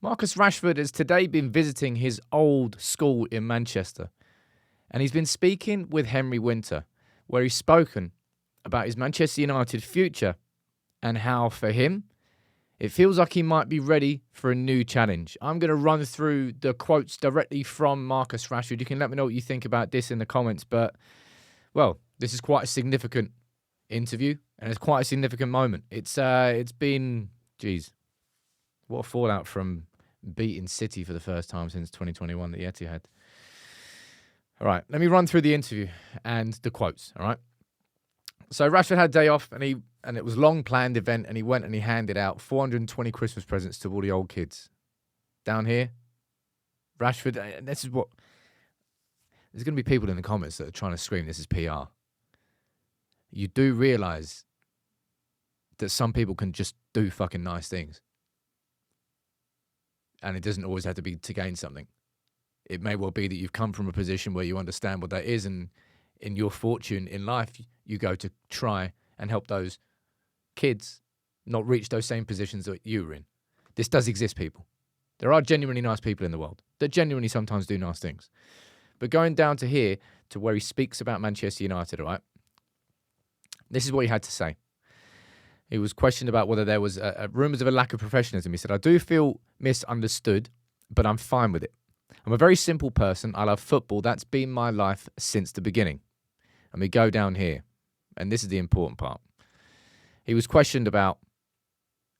Marcus Rashford has today been visiting his old school in Manchester, and he's been speaking with Henry Winter, where he's spoken about his Manchester United future and how, for him, it feels like he might be ready for a new challenge. I'm going to run through the quotes directly from Marcus Rashford. You can let me know what you think about this in the comments, but, well, this is quite a significant interview, and it's quite a significant moment. It's been, geez, what a fallout from beating City for the first time since 2021 at the Etihad. All right, let me run through the interview and the quotes, all right? So Rashford had a day off, and it was a long-planned event, and he went and he handed out 420 Christmas presents to all the old kids. Down here, Rashford, and this is what... There's going to be people in the comments that are trying to scream this is PR. You do realise that some people can just do fucking nice things. And it doesn't always have to be to gain something. It may well be that you've come from a position where you understand what that is, and in your fortune in life, you go to try and help those kids not reach those same positions that you were in. This does exist, people. There are genuinely nice people in the world that genuinely sometimes do nice things. But going down to here, to where he speaks about Manchester United, all right, this is what he had to say. He was questioned about whether there was rumours of a lack of professionalism. He said, I do feel misunderstood, but I'm fine with it. I'm a very simple person. I love football. That's been my life since the beginning. And we go down here, and this is the important part. He was questioned about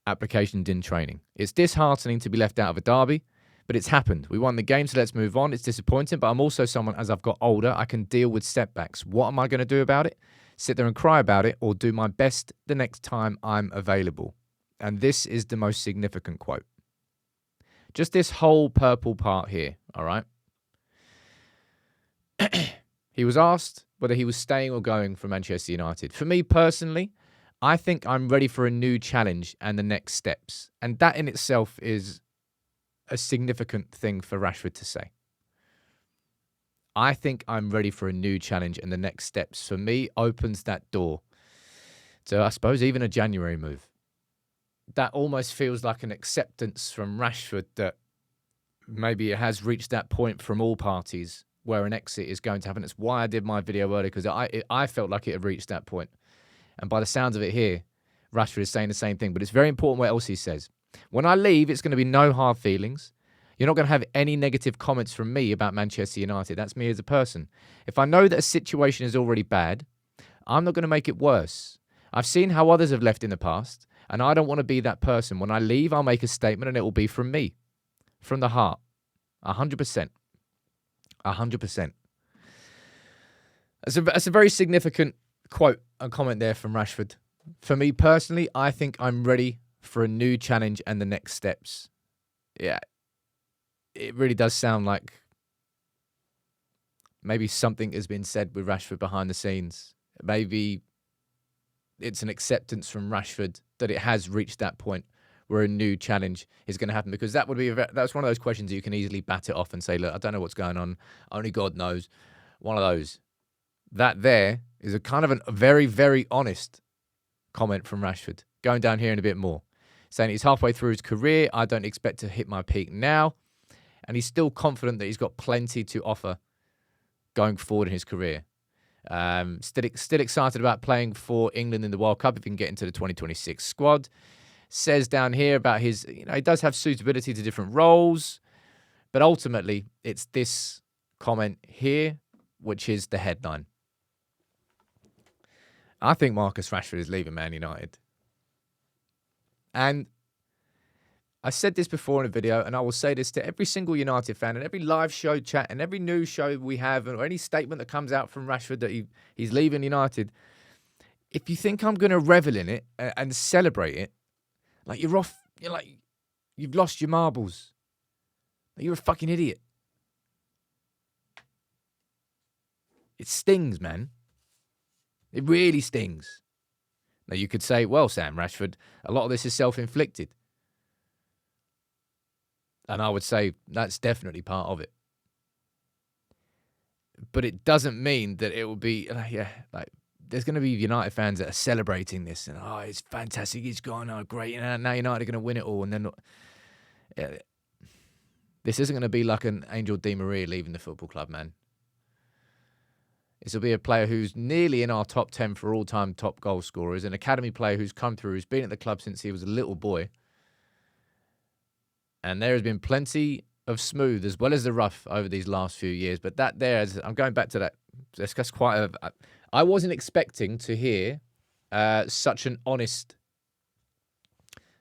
applications in training. It's disheartening to be left out of a derby, but it's happened. We won the game, so let's move on. It's disappointing, but I'm also someone, as I've got older, I can deal with setbacks. What am I going to do about it? Sit there and cry about it, or do my best the next time I'm available? And this is the most significant quote. Just this whole purple part here, all right? He was asked whether he was staying or going for Manchester United. For me personally, I think I'm ready for a new challenge and the next steps. And that in itself is a significant thing for Rashford to say. I think I'm ready for a new challenge, and the next steps for me opens that door to, I suppose, even a January move. That almost feels like an acceptance from Rashford that maybe it has reached that point from all parties where an exit is going to happen. That's why I did my video earlier, because I felt like it had reached that point. And by the sounds of it here, Rashford is saying the same thing. But it's very important what else he says. When I leave, it's going to be no hard feelings. You're not going to have any negative comments from me about Manchester United. That's me as a person. If I know that a situation is already bad, I'm not going to make it worse. I've seen how others have left in the past, and I don't want to be that person. When I leave, I'll make a statement, and it will be from me, from the heart. 100%. 100%. That's a very significant quote and comment there from Rashford. For me personally, I think I'm ready for a new challenge and the next steps. Yeah. It really does sound like maybe something has been said with Rashford behind the scenes. Maybe it's an acceptance from Rashford that it has reached that point where a new challenge is going to happen. Because that would be that's one of those questions that you can easily bat it off and say, look, I don't know what's going on. Only God knows. One of those. That there is a kind of a very, very honest comment from Rashford. Going down here in a bit more. Saying he's halfway through his career. I don't expect to hit my peak now. And he's still confident that he's got plenty to offer going forward in his career. Still excited about playing for England in the World Cup if he can get into the 2026 squad. Says down here about his, he does have suitability to different roles. But ultimately, it's this comment here, which is the headline. I think Marcus Rashford is leaving Man United. And I said this before in a video, and I will say this to every single United fan and every live show chat and every news show we have, or any statement that comes out from Rashford that he's leaving United. If you think I'm going to revel in it and celebrate it, like you're off, you've lost your marbles. You're a fucking idiot. It stings, man. It really stings. Now you could say, well, Sam Rashford, a lot of this is self-inflicted. And I would say that's definitely part of it. But it doesn't mean that it will be, there's going to be United fans that are celebrating this. And, it's fantastic, he's gone, great. And now United are going to win it all. And then This isn't going to be like an Angel Di Maria leaving the football club, man. This will be a player who's nearly in our top 10 for all-time top goal scorers, an academy player who's come through, who's been at the club since he was a little boy. And there has been plenty of smooth as well as the rough over these last few years. But that there, I'm going back to that. That's quite a... I wasn't expecting to hear such an honest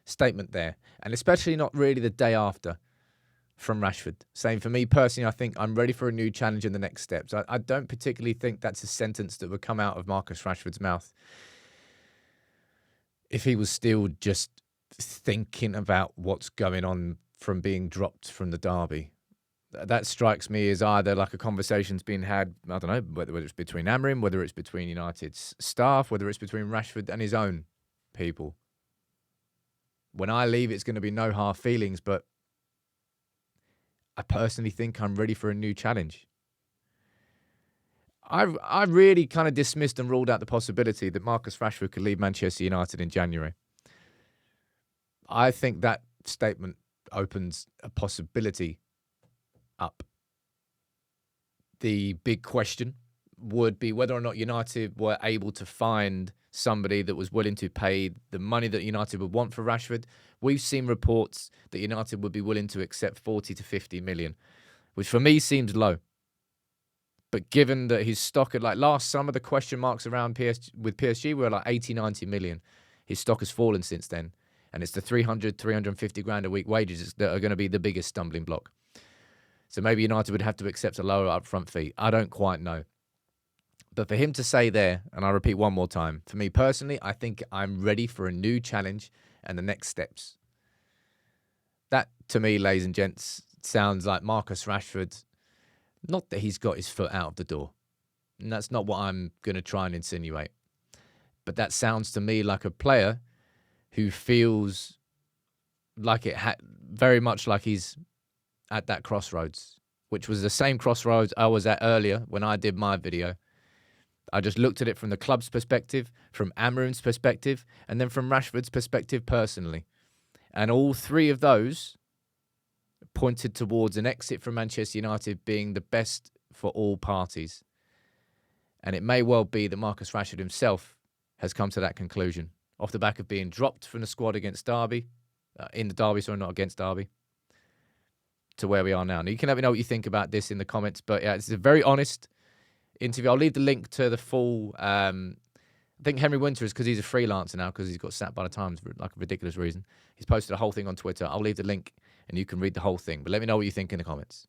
statement there. And especially not really the day after from Rashford. Saying, for me personally, I think I'm ready for a new challenge in the next steps. I don't particularly think that's a sentence that would come out of Marcus Rashford's mouth if he was still just thinking about what's going on from being dropped from the derby. That strikes me as either like a conversation's being had, I don't know, whether it's between Amorim, whether it's between United's staff, whether it's between Rashford and his own people. When I leave, it's going to be no hard feelings, but I personally think I'm ready for a new challenge. I really kind of dismissed and ruled out the possibility that Marcus Rashford could leave Manchester United in January. I think that statement opens a possibility up. The big question would be whether or not United were able to find somebody that was willing to pay the money that United would want for Rashford. We've seen reports that United would be willing to accept 40 to 50 million, which for me seems low. But given that his stock at like last summer, the question marks around PSG were like 80, 90 million. His stock has fallen since then. And it's the 300, 350 grand a week wages that are going to be the biggest stumbling block. So maybe United would have to accept a lower upfront fee. I don't quite know. But for him to say there, and I repeat one more time, for me personally, I think I'm ready for a new challenge and the next steps. That, to me, ladies and gents, sounds like Marcus Rashford. Not that he's got his foot out of the door. And that's not what I'm going to try and insinuate. But that sounds to me like a player who feels like very much like he's at that crossroads, which was the same crossroads I was at earlier when I did my video. I just looked at it from the club's perspective, from Amorim's perspective, and then from Rashford's perspective personally. And all three of those pointed towards an exit from Manchester United being the best for all parties. And it may well be that Marcus Rashford himself has come to that conclusion off the back of being dropped from the squad against Derby, in the Derby, sorry, not against Derby, to where we are now. Now, you can let me know what you think about this in the comments, but yeah, it's a very honest interview. I'll leave the link to the full, I think Henry Winter is because he's a freelancer now because he's got sacked by the Times for like a ridiculous reason. He's posted a whole thing on Twitter. I'll leave the link and you can read the whole thing, but let me know what you think in the comments.